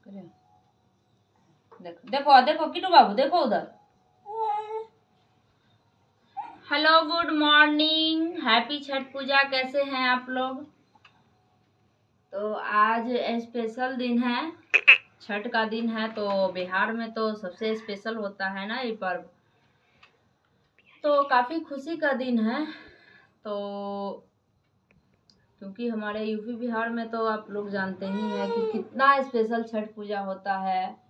देखो देखो देखो किटू बाबू देखो उधर। Hello good morning, happy Chhath Puja. कैसे हैं आप लोग? तो आज स्पेशल दिन है, छठ का दिन है। तो बिहार में तो सबसे स्पेशल होता है ना ये पर्व, तो काफ़ी खुशी का दिन है। तो क्योंकि हमारे यूपी बिहार में तो आप लोग जानते ही हैं कि कितना स्पेशल छठ पूजा होता है,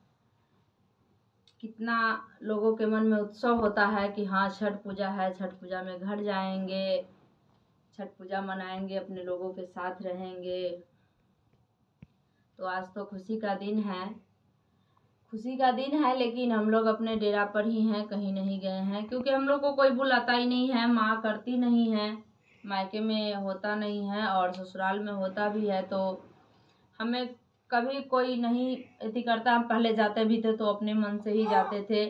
कितना लोगों के मन में उत्सव होता है कि हाँ छठ पूजा है, छठ पूजा में घर जाएंगे, छठ पूजा मनाएंगे, अपने लोगों के साथ रहेंगे। तो आज तो खुशी का दिन है, खुशी का दिन है, लेकिन हम लोग अपने डेरा पर ही हैं, कहीं नहीं गए हैं, क्योंकि हम लोग को कोई बुलाता ही नहीं है, माँ करती नहीं है, मायके में होता नहीं है और ससुराल में होता भी है तो हमें कभी कोई नहीं इति करता। हम पहले जाते भी थे तो अपने मन से ही जाते थे,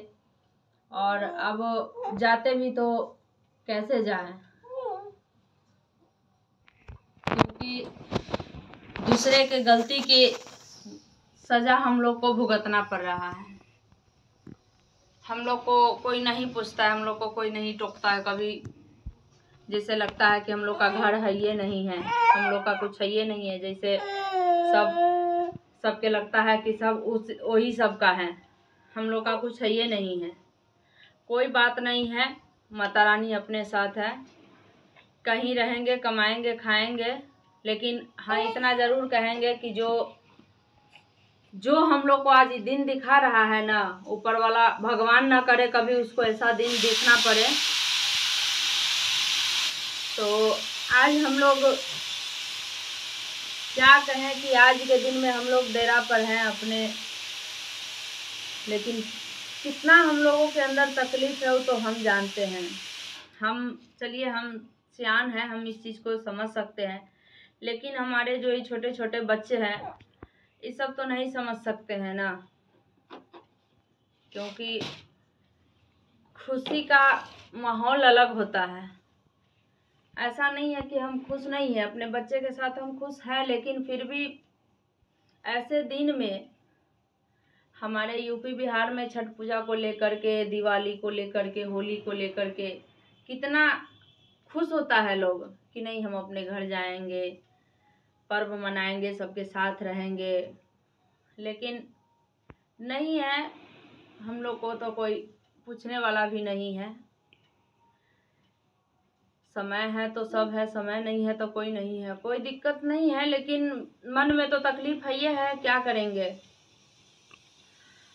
और अब जाते भी तो कैसे जाएं, क्योंकि दूसरे के गलती की सजा हम लोग को भुगतना पड़ रहा है। हम लोग को कोई नहीं पूछता है, हम लोग को कोई नहीं टोकता है कभी। जैसे लगता है कि हम लोग का घर है ये नहीं है, हम लोग का कुछ है ये नहीं है, जैसे सबके लगता है कि सब उस वही सब का है। हम लोग का कुछ है ये नहीं है। कोई बात नहीं है, माता रानी अपने साथ है। कहीं रहेंगे, कमाएंगे, खाएंगे, लेकिन हाँ इतना ज़रूर कहेंगे कि जो हम लोग को आज दिन दिखा रहा है ना, ऊपर वाला भगवान ना करे कभी उसको ऐसा दिन देखना पड़े। तो आज हम लोग क्या कहें कि आज के दिन में हम लोग डेरा पर हैं अपने, लेकिन कितना हम लोगों के अंदर तकलीफ है वो तो हम जानते हैं। चलिए हम सियान हैं, हम इस चीज़ को समझ सकते हैं, लेकिन हमारे जो ये छोटे छोटे बच्चे हैं ये सब तो नहीं समझ सकते हैं ना, क्योंकि खुशी का माहौल अलग होता है। ऐसा नहीं है कि हम खुश नहीं हैं, अपने बच्चे के साथ हम खुश हैं, लेकिन फिर भी ऐसे दिन में हमारे यूपी बिहार में छठ पूजा को लेकर के, दिवाली को लेकर के, होली को लेकर के कितना खुश होता है लोग कि नहीं हम अपने घर जाएंगे, पर्व मनाएंगे, सबके साथ रहेंगे, लेकिन नहीं है। हम लोग को तो कोई पूछने वाला भी नहीं है। समय है तो सब है, समय नहीं है तो कोई नहीं है, कोई दिक्कत नहीं है, लेकिन मन में तो तकलीफ है ये है, क्या करेंगे।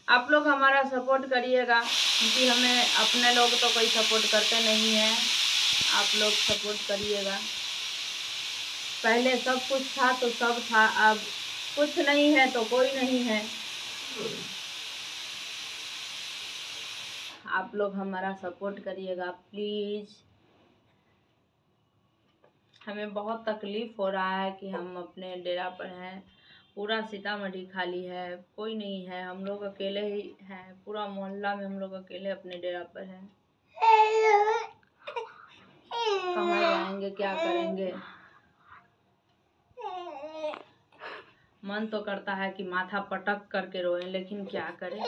आप लोग हमारा सपोर्ट करिएगा, क्योंकि हमें अपने लोग तो कोई सपोर्ट करते नहीं हैं। आप लोग सपोर्ट करिएगा। पहले सब कुछ था तो सब था, अब कुछ नहीं है तो कोई नहीं है। आप लोग हमारा सपोर्ट करिएगा प्लीज़। हमें बहुत तकलीफ़ हो रहा है कि हम अपने डेरा पर हैं, पूरा सीतामढ़ी खाली है, कोई नहीं है, हम लोग अकेले ही हैं, पूरा मोहल्ला में हम लोग अकेले अपने डेरा पर हैं। कहाँ जाएंगे, क्या करेंगे। मन तो करता है कि माथा पटक करके रोएं, लेकिन क्या करें।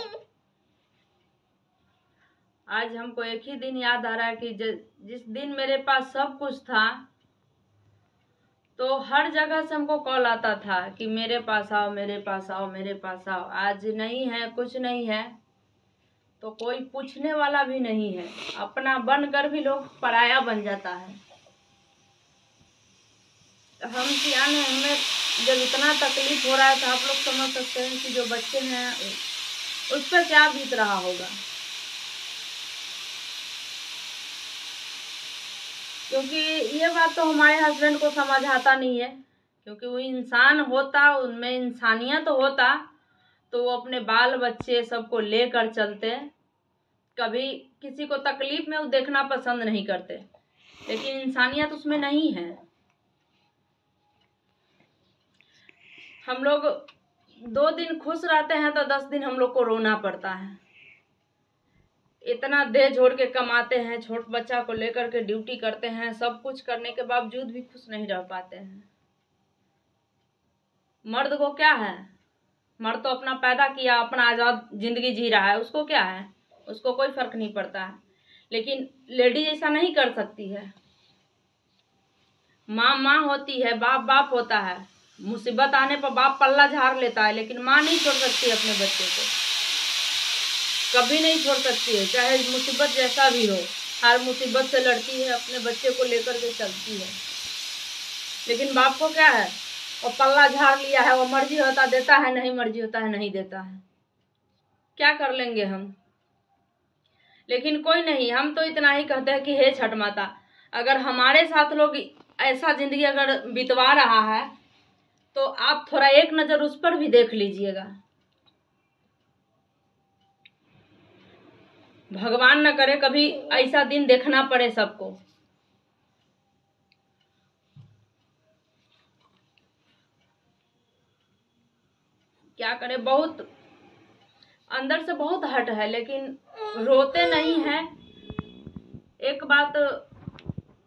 आज हमको एक ही दिन याद आ रहा है कि जिस दिन मेरे पास सब कुछ था तो हर जगह से हमको कॉल आता था कि मेरे पास आओ, मेरे पास आओ, मेरे पास आओ। आज नहीं है, कुछ नहीं है, तो कोई पूछने वाला भी नहीं है। अपना बनकर भी लोग पराया बन जाता है। हम सियान हैं, हमें जब इतना तकलीफ हो रहा है तो आप लोग समझ सकते हैं कि जो बच्चे हैं उस पर क्या बीत रहा होगा। क्योंकि ये बात तो हमारे हस्बैंड को समझ आता नहीं है, क्योंकि वो इंसान होता, उनमें इंसानियत होता तो वो अपने बाल बच्चे सबको लेकर चलते, कभी किसी को तकलीफ में वो देखना पसंद नहीं करते, लेकिन इंसानियत उसमें नहीं है। हम लोग 2 दिन खुश रहते हैं तो 10 दिन हम लोग को रोना पड़ता है। इतना देह जोड़ के कमाते हैं, छोट बच्चा को लेकर के ड्यूटी करते हैं, सब कुछ करने के बावजूद भी खुश नहीं रह पाते हैं। मर्द को क्या है, मर्द तो अपना पैदा किया, अपना आज़ाद जिंदगी जी रहा है, उसको क्या है, उसको कोई फर्क नहीं पड़ता है। लेकिन लेडीज ऐसा नहीं कर सकती है। माँ माँ होती है, बाप बाप होता है। मुसीबत आने पर बाप पल्ला झाड़ लेता है, लेकिन माँ नहीं छोड़ सकती अपने बच्चे को, कभी नहीं छोड़ सकती है, चाहे मुसीबत जैसा भी हो। हर मुसीबत से लड़ती है, अपने बच्चे को लेकर के चलती है। लेकिन बाप को क्या है, वो पल्ला झाड़ लिया है, वो मर्जी होता देता है, नहीं मर्जी होता है नहीं देता है। क्या कर लेंगे हम। लेकिन कोई नहीं, हम तो इतना ही कहते हैं कि हे छठ माता, अगर हमारे साथ लोग ऐसा जिंदगी अगर बितवा रहा है तो आप थोड़ा एक नजर उस पर भी देख लीजिएगा। भगवान न करे कभी ऐसा दिन देखना पड़े सबको। क्या करें, बहुत अंदर से बहुत हर्ट है, लेकिन रोते नहीं हैं। एक बात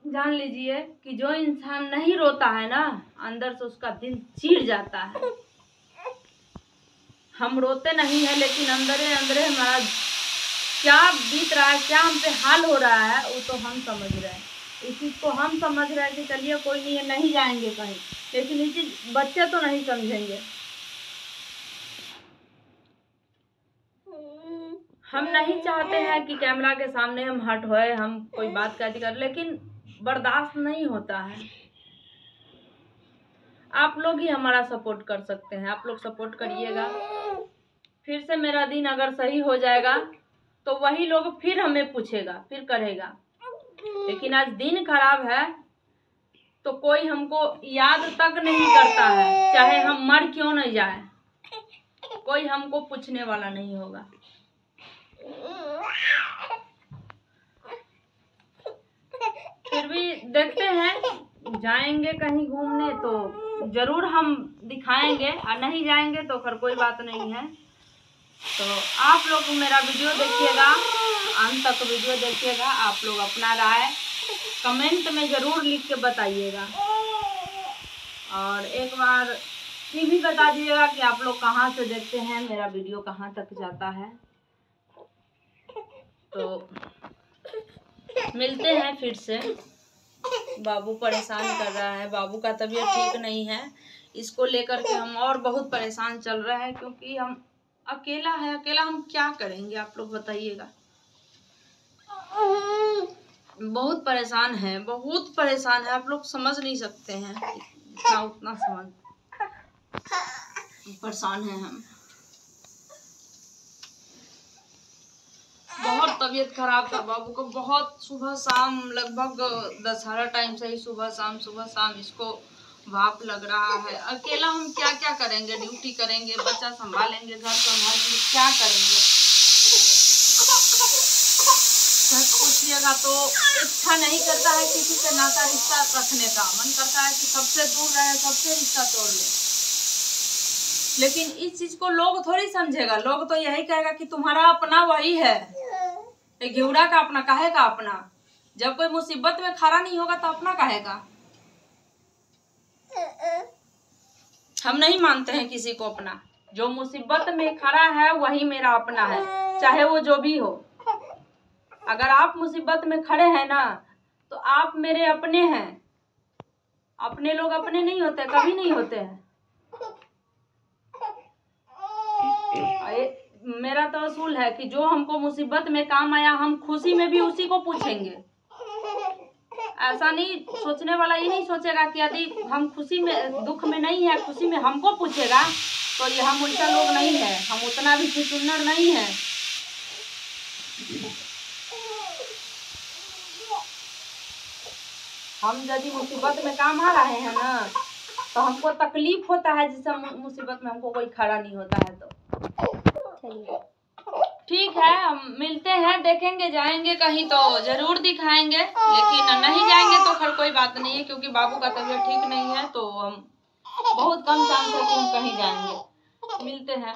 जान लीजिए कि जो इंसान नहीं रोता है ना, अंदर से उसका दिल चीर जाता है। हम रोते नहीं है, लेकिन अंदरे अंदरे हमारा क्या बीत रहा है, क्या हम पे हाल हो रहा है, वो तो हम समझ रहे हैं। इस चीज को हम समझ रहे हैं कि चलिए कोई नहीं है, नहीं जाएंगे कहीं, लेकिन ये चीज बच्चे तो नहीं समझेंगे। हम नहीं चाहते हैं कि कैमरा के सामने हम हट होए, हम कोई बात कहती कर, लेकिन बर्दाश्त नहीं होता है। आप लोग ही हमारा सपोर्ट कर सकते हैं, आप लोग सपोर्ट करिएगा। फिर से मेरा दिन अगर सही हो जाएगा तो वही लोग फिर हमें पूछेगा, फिर करेगा। लेकिन आज दिन खराब है तो कोई हमको याद तक नहीं करता है, चाहे हम मर क्यों नहीं जाए, कोई हमको पूछने वाला नहीं होगा। फिर भी देखते हैं, जाएंगे कहीं घूमने तो जरूर हम दिखाएंगे, और नहीं जाएंगे तो फिर कोई बात नहीं है। तो आप लोग मेरा वीडियो देखिएगा, अंत तक वीडियो देखिएगा। आप लोग अपना राय कमेंट में ज़रूर लिख के बताइएगा, और एक बार ये भी बता दीजिएगा कि आप लोग कहाँ से देखते हैं, मेरा वीडियो कहाँ तक जाता है। तो मिलते हैं फिर से। बाबू परेशान कर रहा है, बाबू का तबीयत ठीक नहीं है, इसको लेकर के हम और बहुत परेशान चल रहे हैं, क्योंकि हम अकेला है, अकेला हम क्या करेंगे, आप लोग बताइएगा। बहुत परेशान है, बहुत परेशान है, आप लोग समझ नहीं सकते हैं, इतना उतना समझ परेशान है हम। बहुत तबीयत खराब था बाबू को, बहुत सुबह शाम लगभग 10-11 टाइम से ही सुबह शाम इसको भाप लग रहा है। अकेला हम क्या क्या करेंगे, ड्यूटी करेंगे, बच्चा संभालेंगे, घर संभालेंगे, क्या करेंगे। सच पूछिएगा तो इच्छा नहीं करता है किसी से नाता रिश्ता रखने का, मन करता है कि सबसे दूर रहे, सबसे रिश्ता तोड़ ले। लेकिन इस चीज को लोग थोड़ी समझेगा, लोग तो यही कहेगा कि तुम्हारा अपना वही है, घिउरा का अपना काहे का अपना। जब कोई मुसीबत में खड़ा नहीं होगा तो अपना काहे का। हम नहीं मानते हैं किसी को अपना, जो मुसीबत में खड़ा है वही मेरा अपना है, चाहे वो जो भी हो। अगर आप मुसीबत में खड़े हैं ना तो आप मेरे अपने हैं। अपने लोग अपने नहीं होते, कभी नहीं होते हैं। मेरा तो असूल है कि जो हमको मुसीबत में काम आया, हम खुशी में भी उसी को पूछेंगे। ऐसा नहीं सोचने वाला ये नहीं सोचेगा कि यदि हम खुशी में दुख में नहीं है, खुशी में हमको पूछेगा तो ये हम उल्टा लोग नहीं है, हम उतना भी सुन्नर नहीं है। हम यदि मुसीबत में काम आ रहे हैं ना तो हमको तकलीफ होता है, जिससे मुसीबत में हमको कोई खड़ा नहीं होता है। तो ठीक है, हम मिलते हैं, देखेंगे, जाएंगे कहीं तो जरूर दिखाएंगे, लेकिन नहीं जाएंगे तो फिर कोई बात नहीं है, क्योंकि बाबू का तबीयत ठीक नहीं है तो हम बहुत कम चांस है कि हम कहीं जाएंगे। मिलते हैं।